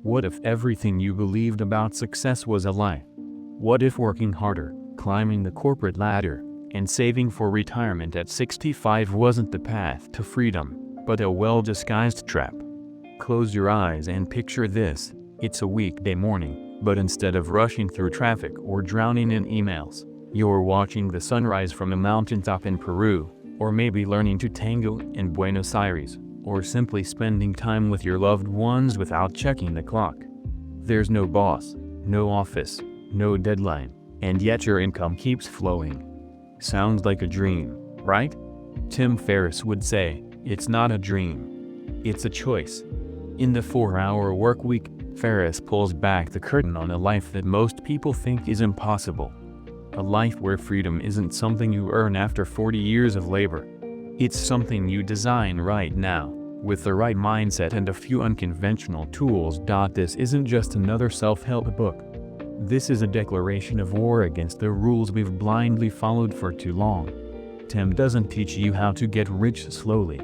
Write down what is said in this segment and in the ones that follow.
What if everything you believed about success was a lie? What if working harder, climbing the corporate ladder, and saving for retirement at 65 wasn't the path to freedom, but a well-disguised trap? Close your eyes and picture this. It's a weekday morning, but instead of rushing through traffic or drowning in emails, you're watching the sunrise from a mountaintop in Peru, or maybe learning to tango in Buenos Aires, or simply spending time with your loved ones without checking the clock. There's no boss, no office, no deadline, and yet your income keeps flowing. Sounds like a dream, right? Tim Ferriss would say, it's not a dream. It's a choice. In the 4-Hour Workweek, Ferriss pulls back the curtain on a life that most people think is impossible. A life where freedom isn't something you earn after 40 years of labor. It's something you design right now, with the right mindset and a few unconventional tools. This isn't just another self-help book. This is a declaration of war against the rules we've blindly followed for too long. Tim doesn't teach you how to get rich slowly.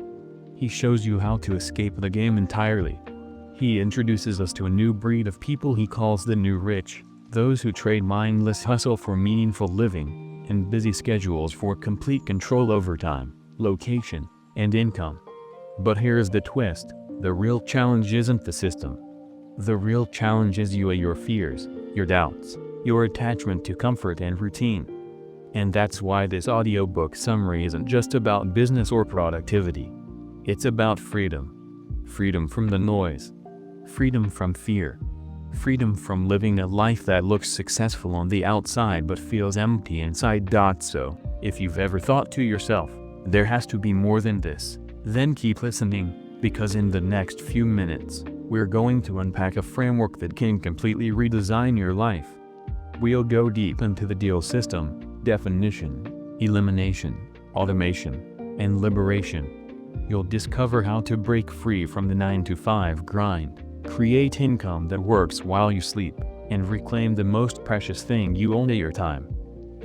He shows you how to escape the game entirely. He introduces us to a new breed of people he calls the new rich, those who trade mindless hustle for meaningful living, and busy schedules for complete control over time, location, and income. But here's the twist: the real challenge isn't the system. The real challenge is you, your fears, your doubts, your attachment to comfort and routine. And that's why this audiobook summary isn't just about business or productivity. It's about freedom. Freedom from the noise. Freedom from fear. Freedom from living a life that looks successful on the outside but feels empty inside. So, if you've ever thought to yourself, there has to be more than this, then keep listening, because in the next few minutes, we're going to unpack a framework that can completely redesign your life. We'll go deep into the deal system, definition, elimination, automation, and liberation. You'll discover how to break free from the 9-to-5 grind, create income that works while you sleep, and reclaim the most precious thing you own: your time.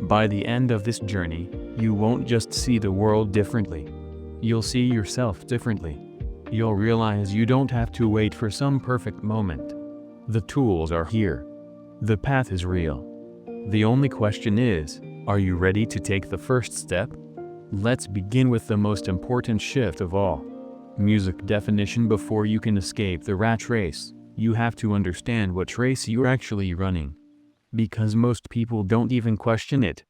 By the end of this journey, you won't just see the world differently. You'll see yourself differently. You'll realize you don't have to wait for some perfect moment. The tools are here. The path is real. The only question is, are you ready to take the first step? Let's begin with the most important shift of all. Music definition. Before you can escape the rat race, you have to understand what race you're actually running. Because most people don't even question it.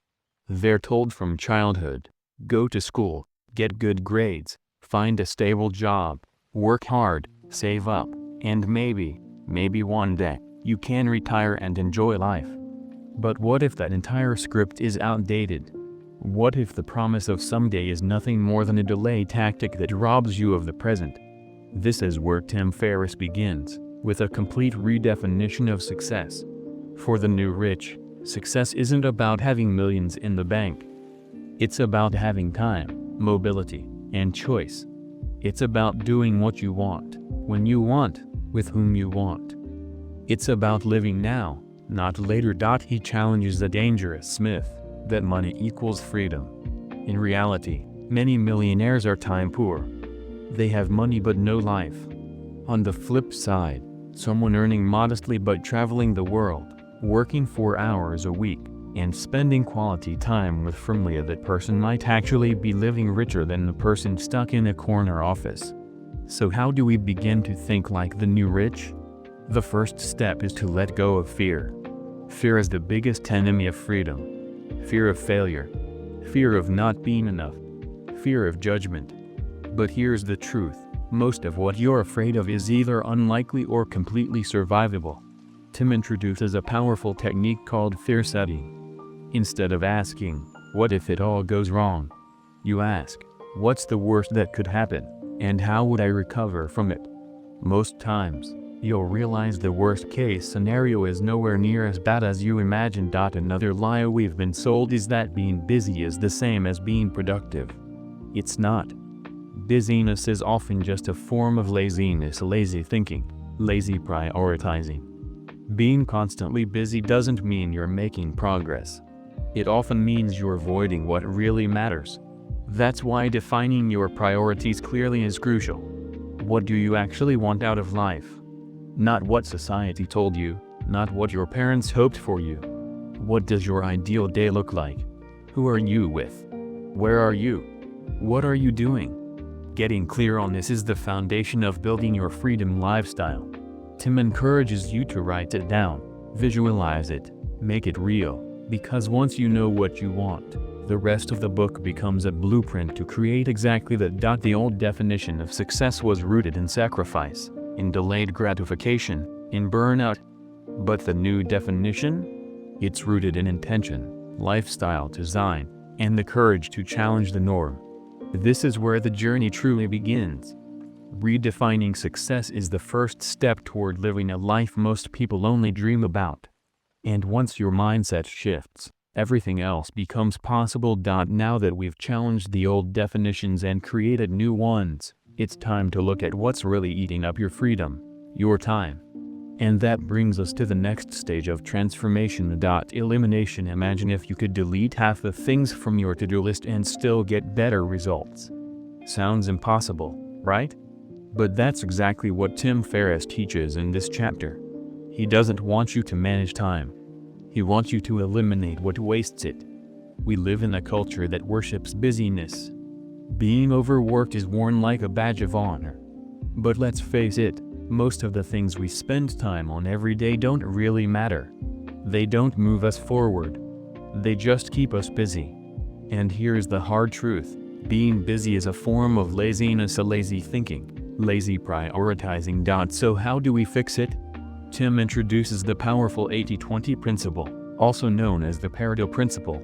They're told from childhood, go to school, get good grades, find a stable job, work hard, save up, and maybe one day, you can retire and enjoy life. But what if that entire script is outdated? What if the promise of someday is nothing more than a delay tactic that robs you of the present? This is where Tim Ferriss begins, with a complete redefinition of success. For the new rich, success isn't about having millions in the bank. It's about having time, mobility, and choice. It's about doing what you want, when you want, with whom you want. It's about living now, not later. He challenges the dangerous myth that money equals freedom. In reality, many millionaires are time poor. They have money but no life. On the flip side, someone earning modestly but traveling the world, working 4 hours a week, and spending quality time with family, that person might actually be living richer than the person stuck in a corner office. So how do we begin to think like the new rich? The first step is to let go of fear. Fear is the biggest enemy of freedom. Fear of failure. Fear of not being enough. Fear of judgment. But here's the truth, most of what you're afraid of is either unlikely or completely survivable. Tim introduces a powerful technique called fear setting. Instead of asking, what if it all goes wrong? You ask, what's the worst that could happen, and how would I recover from it? Most times, you'll realize the worst case scenario is nowhere near as bad as you imagined. Another lie we've been sold is that being busy is the same as being productive. It's not. Busyness is often just a form of laziness, lazy thinking, lazy prioritizing. Being constantly busy doesn't mean you're making progress. It often means you're avoiding what really matters. That's why defining your priorities clearly is crucial. What do you actually want out of life? Not what society told you, not what your parents hoped for you. What does your ideal day look like? Who are you with? Where are you? What are you doing? Getting clear on this is the foundation of building your freedom lifestyle. Tim encourages you to write it down, visualize it, make it real, because once you know what you want, the rest of the book becomes a blueprint to create exactly that. The old definition of success was rooted in sacrifice, in delayed gratification, in burnout. But the new definition? It's rooted in intention, lifestyle design, and the courage to challenge the norm. This is where the journey truly begins. Redefining success is the first step toward living a life most people only dream about. And once your mindset shifts, everything else becomes possible. Now that we've challenged the old definitions and created new ones, it's time to look at what's really eating up your freedom, your time. And that brings us to the next stage of transformation. Elimination. Imagine if you could delete half the things from your to-do list and still get better results. Sounds impossible, right? But that's exactly what Tim Ferriss teaches in this chapter. He doesn't want you to manage time. He wants you to eliminate what wastes it. We live in a culture that worships busyness. Being overworked is worn like a badge of honor. But let's face it, most of the things we spend time on every day don't really matter. They don't move us forward. They just keep us busy. And here's the hard truth. Being busy is a form of laziness, a lazy thinking, lazy prioritizing. So how do we fix it? Tim introduces the powerful 80-20 principle, also known as the Pareto principle.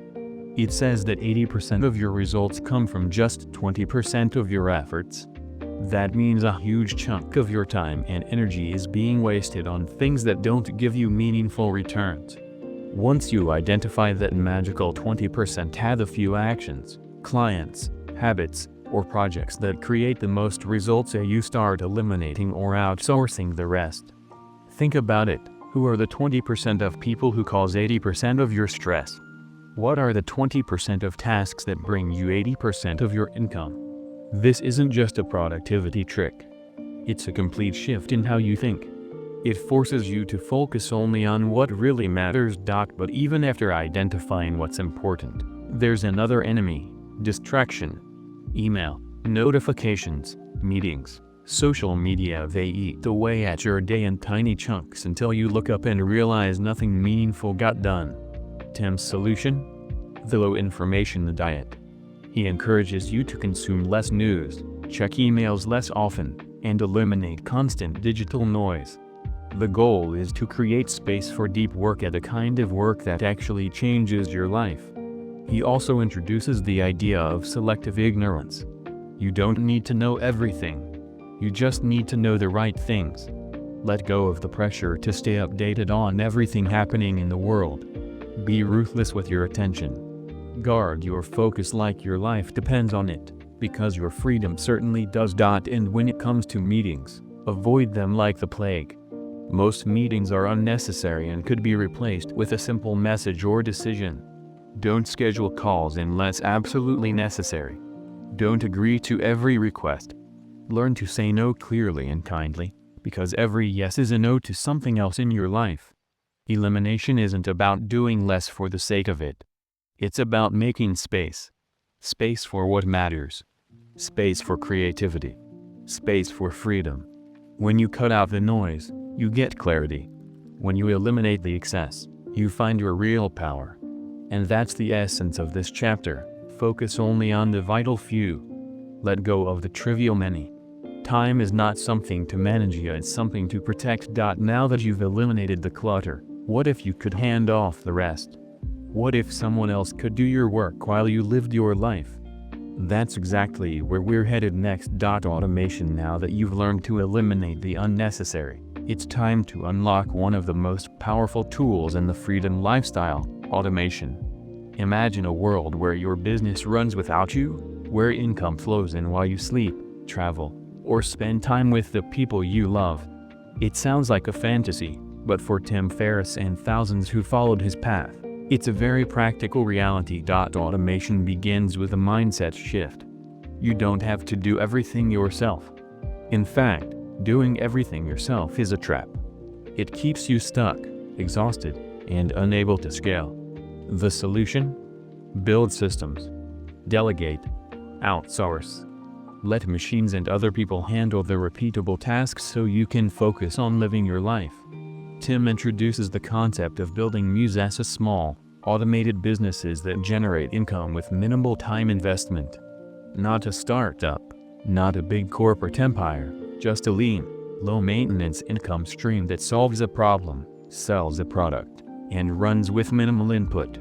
It says that 80% of your results come from just 20% of your efforts. That means a huge chunk of your time and energy is being wasted on things that don't give you meaningful returns. Once you identify that magical 20%, have a few actions, clients, habits, or projects that create the most results, you start eliminating or outsourcing the rest. Think about it. Who are the 20% of people who cause 80% of your stress? What are the 20% of tasks that bring you 80% of your income? This isn't just a productivity trick. It's a complete shift in how you think. It forces you to focus only on what really matters. But even after identifying what's important, there's another enemy: distraction. Email, notifications, meetings, social media. They eat away at your day in tiny chunks until you look up and realize nothing meaningful got done. Tim's solution? The low information diet. He encourages you to consume less news, check emails less often, and eliminate constant digital noise. The goal is to create space for deep work, at a kind of work that actually changes your life. He also introduces the idea of selective ignorance. You don't need to know everything. You just need to know the right things. Let go of the pressure to stay updated on everything happening in the world. Be ruthless with your attention. Guard your focus like your life depends on it, because your freedom certainly does. And when it comes to meetings, avoid them like the plague. Most meetings are unnecessary and could be replaced with a simple message or decision. Don't schedule calls unless absolutely necessary. Don't agree to every request. Learn to say no clearly and kindly, because every yes is a no to something else in your life. Elimination isn't about doing less for the sake of it. It's about making space. Space for what matters. Space for creativity. Space for freedom. When you cut out the noise, you get clarity. When you eliminate the excess, you find your real power. And that's the essence of this chapter. Focus only on the vital few. Let go of the trivial many. Time is not something to manage, it's something to protect. Now that you've eliminated the clutter, what if you could hand off the rest? What if someone else could do your work while you lived your life? That's exactly where we're headed next. Automation. Now that you've learned to eliminate the unnecessary, it's time to unlock one of the most powerful tools in the freedom lifestyle: automation. Imagine a world where your business runs without you, where income flows in while you sleep, travel, or spend time with the people you love. It sounds like a fantasy, but for Tim Ferriss and thousands who followed his path, it's a very practical reality. Automation begins with a mindset shift. You don't have to do everything yourself. In fact, doing everything yourself is a trap. It keeps you stuck, exhausted, and unable to scale. The solution? Build systems. Delegate. Outsource. Let machines and other people handle the repeatable tasks so you can focus on living your life. Tim introduces the concept of building Muse as a small, automated businesses that generate income with minimal time investment. Not a startup, not a big corporate empire, just a lean, low-maintenance income stream that solves a problem, sells a product, and runs with minimal input.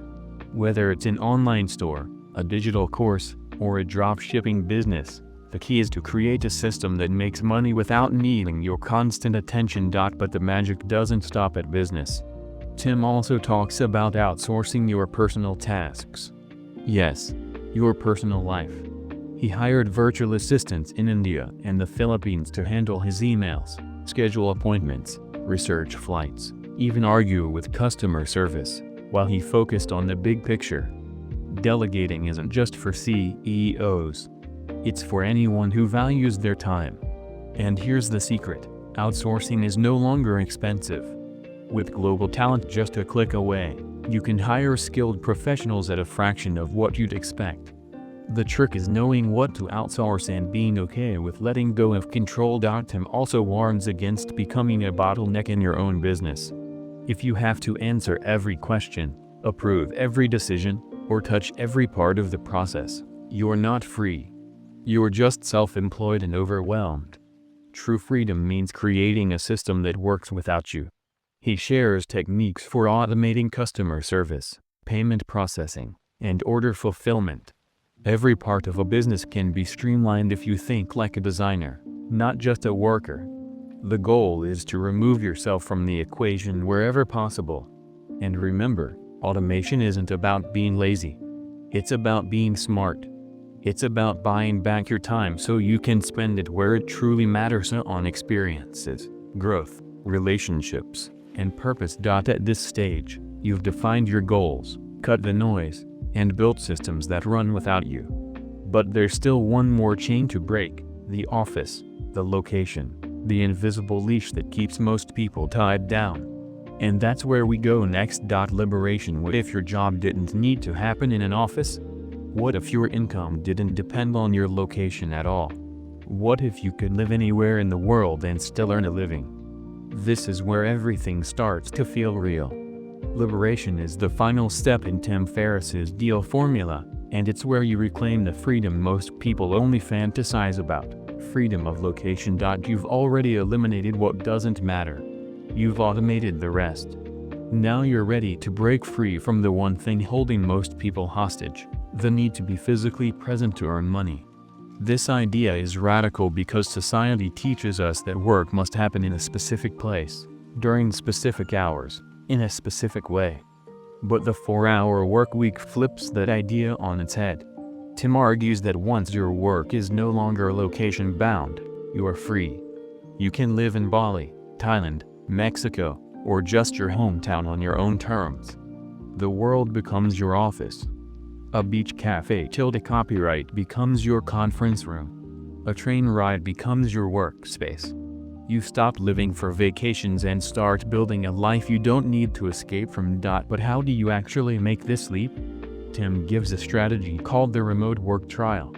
Whether it's an online store, a digital course, or a drop-shipping business, the key is to create a system that makes money without needing your constant attention. But the magic doesn't stop at business. Tim also talks about outsourcing your personal tasks. Yes, your personal life. He hired virtual assistants in India and the Philippines to handle his emails, schedule appointments, research flights, even argue with customer service, while he focused on the big picture. Delegating isn't just for CEOs. It's for anyone who values their time. And here's the secret: outsourcing is no longer expensive. With global talent just a click away, you can hire skilled professionals at a fraction of what you'd expect. The trick is knowing what to outsource and being okay with letting go of control. Tim also warns against becoming a bottleneck in your own business. If you have to answer every question, approve every decision, or touch every part of the process, you're not free. You're just self-employed and overwhelmed. True freedom means creating a system that works without you. He shares techniques for automating customer service, payment processing, and order fulfillment. Every part of a business can be streamlined if you think like a designer, not just a worker. The goal is to remove yourself from the equation wherever possible. And remember, automation isn't about being lazy. It's about being smart. It's about buying back your time so you can spend it where it truly matters, on experiences, growth, relationships, and purpose. At this stage, you've defined your goals, cut the noise, and built systems that run without you. But there's still one more chain to break: the office, the location, the invisible leash that keeps most people tied down. And that's where we go next. Liberation. What if your job didn't need to happen in an office? What if your income didn't depend on your location at all? What if you could live anywhere in the world and still earn a living? This is where everything starts to feel real. Liberation is the final step in Tim Ferriss's deal formula, and it's where you reclaim the freedom most people only fantasize about: freedom of location. You've already eliminated what doesn't matter. You've automated the rest. Now you're ready to break free from the one thing holding most people hostage: the need to be physically present to earn money. This idea is radical because society teaches us that work must happen in a specific place, during specific hours, in a specific way. But the 4-hour workweek flips that idea on its head. Tim argues that once your work is no longer location-bound, you are free. You can live in Bali, Thailand, Mexico, or just your hometown on your own terms. The world becomes your office. A beach cafe tilde copyright becomes your conference room. A train ride becomes your workspace. You stop living for vacations and start building a life you don't need to escape from. But how do you actually make this leap? Tim gives a strategy called the remote work trial.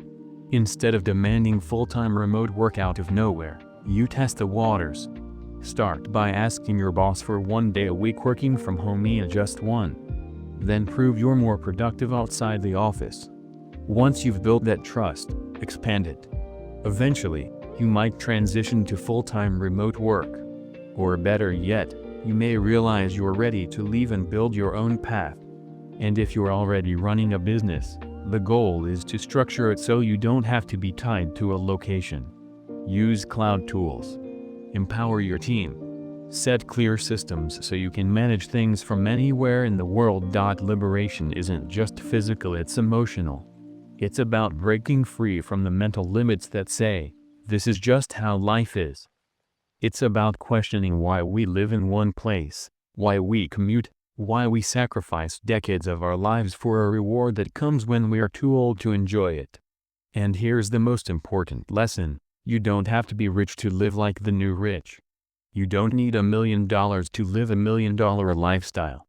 Instead of demanding full-time remote work out of nowhere, you test the waters. Start by asking your boss for 1 day a week working from home, just one. Then prove you're more productive outside the office. Once you've built that trust, expand it. Eventually, you might transition to full-time remote work. Or better yet, you may realize you're ready to leave and build your own path. And if you're already running a business, the goal is to structure it so you don't have to be tied to a location. Use cloud tools. Empower your team. Set clear systems so you can manage things from anywhere in the world. Liberation isn't just physical, it's emotional. It's about breaking free from the mental limits that say, this is just how life is. It's about questioning why we live in one place, why we commute, why we sacrifice decades of our lives for a reward that comes when we are too old to enjoy it. And here's the most important lesson: you don't have to be rich to live like the new rich. You don't need $1 million to live $1 million lifestyle.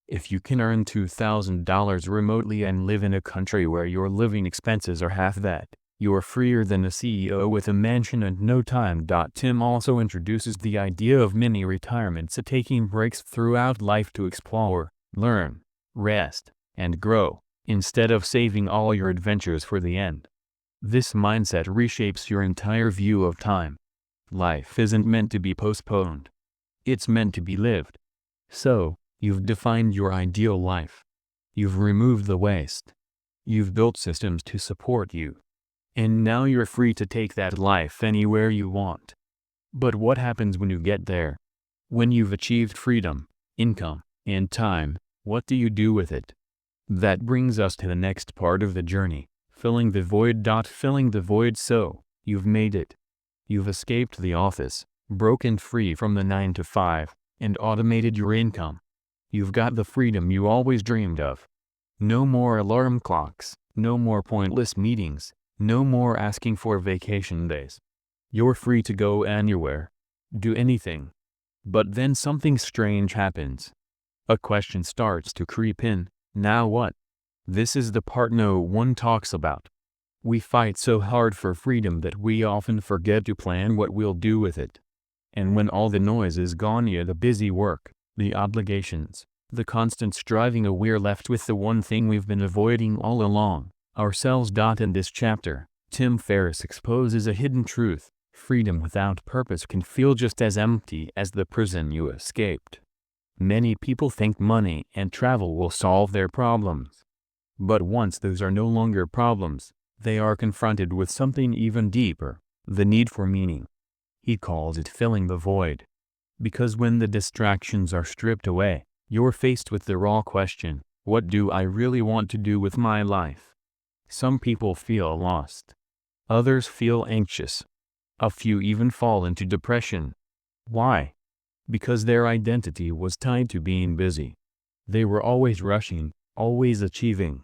If you can earn $2,000 remotely and live in a country where your living expenses are half that, you're freer than a CEO with a mansion and no time. Tim also introduces the idea of mini retirements, taking breaks throughout life to explore, learn, rest, and grow, instead of saving all your adventures for the end. This mindset reshapes your entire view of time. Life isn't meant to be postponed. It's meant to be lived. So, you've defined your ideal life. You've removed the waste. You've built systems to support you. And now you're free to take that life anywhere you want. But what happens when you get there? When you've achieved freedom, income, and time, what do you do with it? That brings us to the next part of the journey, filling the void. Filling the void. So, you've made it. You've escaped the office, broken free from the 9-to-5, and automated your income. You've got the freedom you always dreamed of. No more alarm clocks, no more pointless meetings, no more asking for vacation days. You're free to go anywhere. Do anything. But then something strange happens. A question starts to creep in. Now what? This is the part no one talks about. We fight so hard for freedom that we often forget to plan what we'll do with it. And when all the noise is gone, the busy work, the obligations, the constant striving, we're left with the one thing we've been avoiding all along, ourselves. In this chapter, Tim Ferriss exposes a hidden truth: freedom without purpose can feel just as empty as the prison you escaped. Many people think money and travel will solve their problems. But once those are no longer problems, they are confronted with something even deeper: the need for meaning. He calls it filling the void. Because when the distractions are stripped away, you're faced with the raw question: what do I really want to do with my life? Some people feel lost. Others feel anxious. A few even fall into depression. Why? Because their identity was tied to being busy. They were always rushing, always achieving.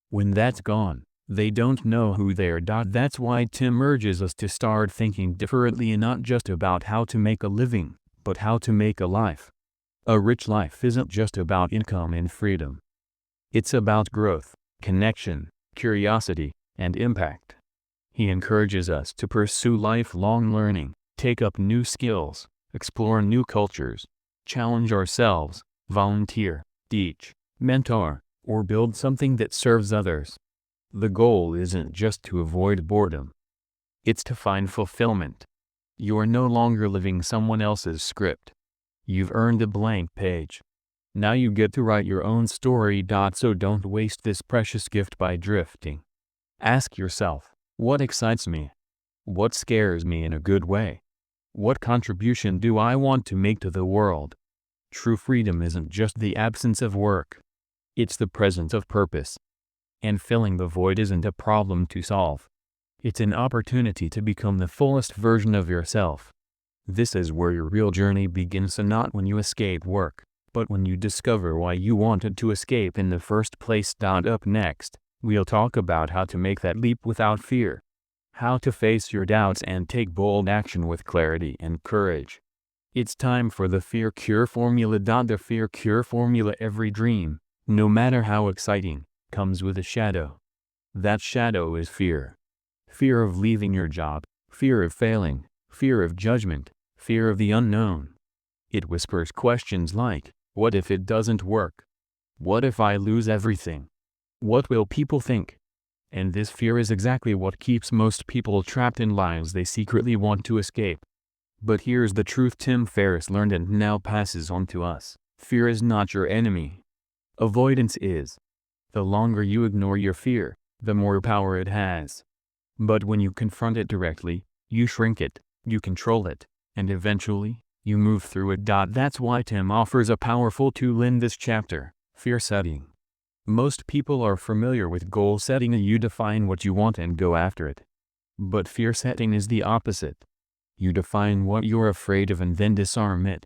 When that's gone, they don't know who they are. That's why Tim urges us to start thinking differently, and not just about how to make a living, but how to make a life. A rich life isn't just about income and freedom. It's about growth, connection, curiosity, and impact. He encourages us to pursue lifelong learning, take up new skills, explore new cultures, challenge ourselves, volunteer, teach, mentor, or build something that serves others. The goal isn't just to avoid boredom. It's to find fulfillment. You're no longer living someone else's script. You've earned a blank page. Now you get to write your own story. So don't waste this precious gift by drifting. Ask yourself, what excites me? What scares me in a good way? What contribution do I want to make to the world? True freedom isn't just the absence of work. It's the presence of purpose. And filling the void isn't a problem to solve. It's an opportunity to become the fullest version of yourself. This is where your real journey begins, and not when you escape work, but when you discover why you wanted to escape in the first place. Up next, we'll talk about how to make that leap without fear. How to face your doubts and take bold action with clarity and courage. It's time for the Fear Cure Formula. The Fear Cure Formula: every dream, no matter how exciting, comes with a shadow. That shadow is fear. Fear of leaving your job, fear of failing, fear of judgment, fear of the unknown. It whispers questions like, what if it doesn't work? What if I lose everything? What will people think? And this fear is exactly what keeps most people trapped in lives they secretly want to escape. But here's the truth Tim Ferriss learned and now passes on to us: fear is not your enemy. Avoidance is. The longer you ignore your fear, the more power it has. But when you confront it directly, you shrink it, you control it, and eventually, you move through it. That's why Tim offers a powerful tool in this chapter: fear setting. Most people are familiar with goal setting. You define what you want and go after it. But fear setting is the opposite. You define what you're afraid of and then disarm it.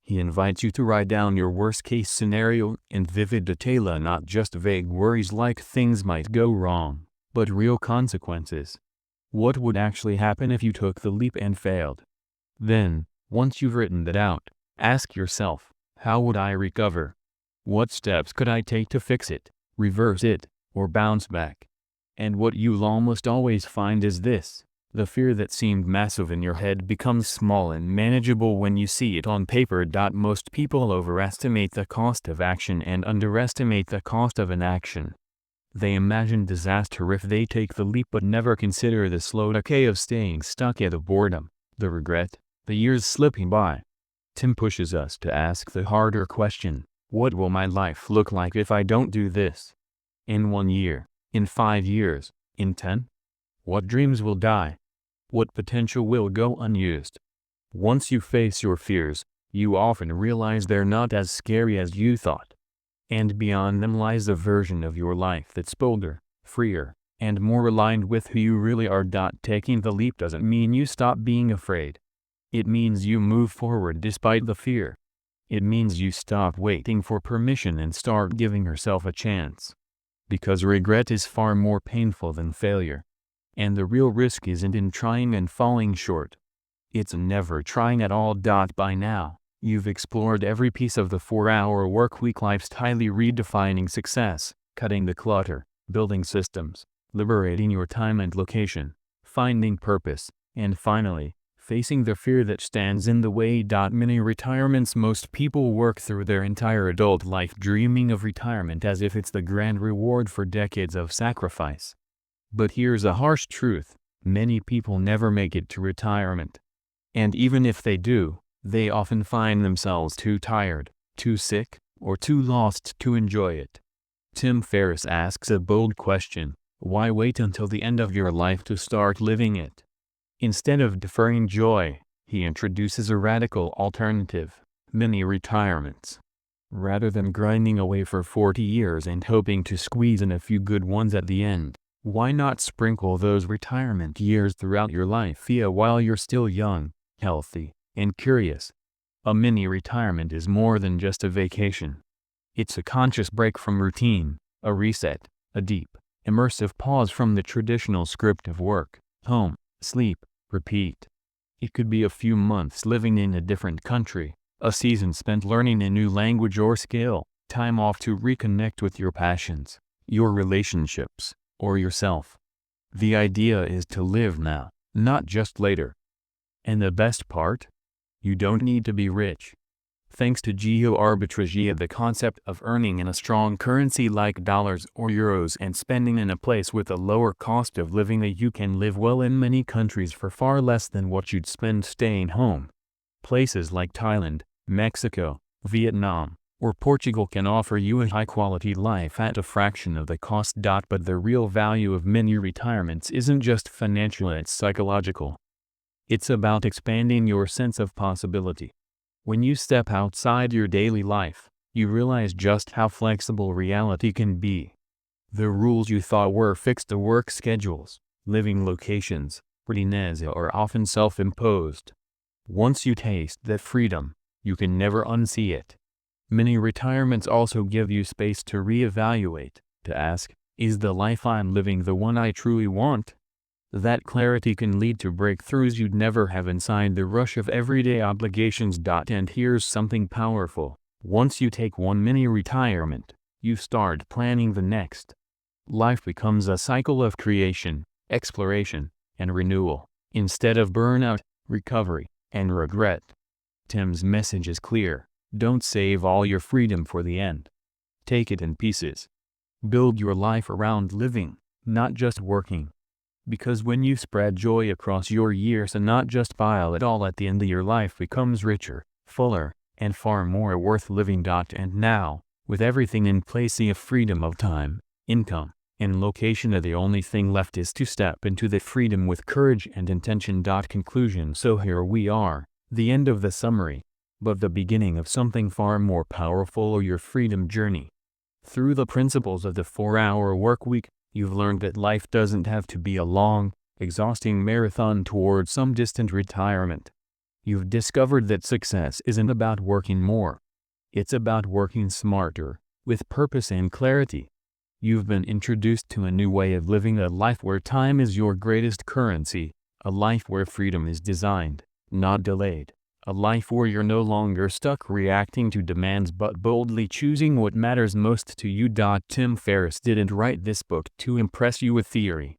He invites you to write down your worst-case scenario in vivid detail, not just vague worries like things might go wrong, but real consequences. What would actually happen if you took the leap and failed? Then, Once you've written that out, ask yourself, how would I recover? What steps could I take to fix it, reverse it, or bounce back? And what you'll almost always find is this: the fear that seemed massive in your head becomes small and manageable when you see it on paper. Most people overestimate the cost of action and underestimate the cost of inaction. They imagine disaster if they take the leap but never consider the slow decay of staying stuck at the boredom, the regret, the years slipping by. Tim pushes us to ask the harder question: what will my life look like if I don't do this? In 1 year, in 5 years, in 10? What dreams will die? What potential will go unused? Once you face your fears, you often realize they're not as scary as you thought. And beyond them lies a version of your life that's bolder, freer, and more aligned with who you really are. Taking the leap doesn't mean you stop being afraid. It means you move forward despite the fear. It means you stop waiting for permission and start giving yourself a chance. Because regret is far more painful than failure. And the real risk isn't in trying and falling short. It's never trying at all. By now, you've explored every piece of the 4-hour workweek lifestyle: redefining success, cutting the clutter, building systems, liberating your time and location, finding purpose, and finally, facing the fear that stands in the way. Many retirements. Most people work through their entire adult life dreaming of retirement as if it's the grand reward for decades of sacrifice. But here's a harsh truth: many people never make it to retirement. And even if they do, they often find themselves too tired, too sick, or too lost to enjoy it. Tim Ferriss asks a bold question: why wait until the end of your life to start living it? Instead of deferring joy, he introduces a radical alternative: mini retirements. Rather than grinding away for 40 years and hoping to squeeze in a few good ones at the end, why not sprinkle those retirement years throughout your life while you're still young, healthy, and curious? A mini retirement is more than just a vacation. It's a conscious break from routine, a reset, a deep, immersive pause from the traditional script of work, home, sleep, repeat. It could be a few months living in a different country, a season spent learning a new language or skill, time off to reconnect with your passions, your relationships, or yourself. The idea is to live now, not just later. And the best part? You don't need to be rich. Thanks to geo-arbitrage, the concept of earning in a strong currency like dollars or euros and spending in a place with a lower cost of living, you can live well in many countries for far less than what you'd spend staying home. Places like Thailand, Mexico, Vietnam, or Portugal can offer you a high-quality life at a fraction of the cost. But the real value of mini retirements isn't just financial, it's psychological. It's about expanding your sense of possibility. When you step outside your daily life, you realize just how flexible reality can be. The rules you thought were fixed, work schedules, living locations, routines, are often self-imposed. Once you taste that freedom, you can never unsee it. Many retirements also give you space to reevaluate, to ask, is the life I'm living the one I truly want? That clarity can lead to breakthroughs you'd never have inside the rush of everyday obligations. And here's something powerful: once you take one mini retirement, you start planning the next. Life becomes a cycle of creation, exploration, and renewal, instead of burnout, recovery, and regret. Tim's message is clear: don't save all your freedom for the end. Take it in pieces. Build your life around living, not just working. Because when you spread joy across your years and not just pile it all at the end, your life becomes richer, fuller, and far more worth living. And now, with everything in place, the freedom of time, income, and location, the only thing left is to step into the freedom with courage and intention. Conclusion: so here we are, the end of the summary, but the beginning of something far more powerful: your freedom journey. Through the principles of the 4-hour workweek, you've learned that life doesn't have to be a long, exhausting marathon towards some distant retirement. You've discovered that success isn't about working more. It's about working smarter, with purpose and clarity. You've been introduced to a new way of living: a life where time is your greatest currency, a life where freedom is designed, not delayed, A life where you're no longer stuck reacting to demands but boldly choosing what matters most to you. Tim Ferriss didn't write this book to impress you with theory.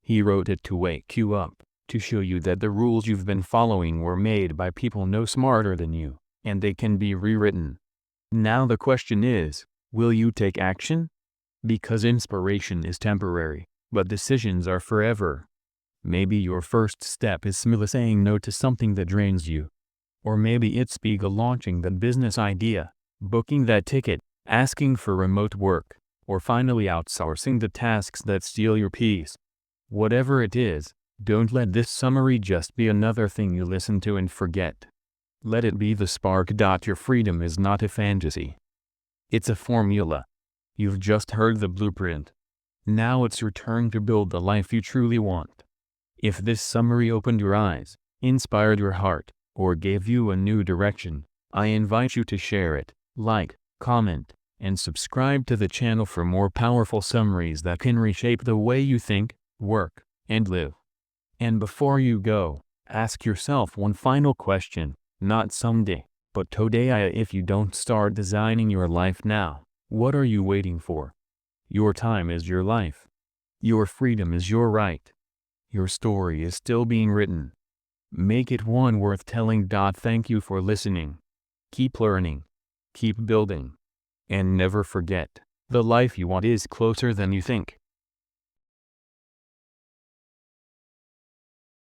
He wrote it to wake you up, to show you that the rules you've been following were made by people no smarter than you, and they can be rewritten. Now the question is, will you take action? Because inspiration is temporary, but decisions are forever. Maybe your first step is saying no to something that drains you. Or maybe it's launching that business idea, booking that ticket, asking for remote work, or finally outsourcing the tasks that steal your peace. Whatever it is, don't let this summary just be another thing you listen to and forget. Let it be the spark. Your freedom is not a fantasy. It's a formula. You've just heard the blueprint. Now it's your turn to build the life you truly want. If this summary opened your eyes, inspired your heart, or gave you a new direction, I invite you to share it, like, comment, and subscribe to the channel for more powerful summaries that can reshape the way you think, work, and live. And before you go, ask yourself one final question, not someday, but today. If you don't start designing your life now, what are you waiting for? Your time is your life. Your freedom is your right. Your story is still being written. Make it one worth telling. Thank you for listening. Keep learning. Keep building. And never forget, the life you want is closer than you think.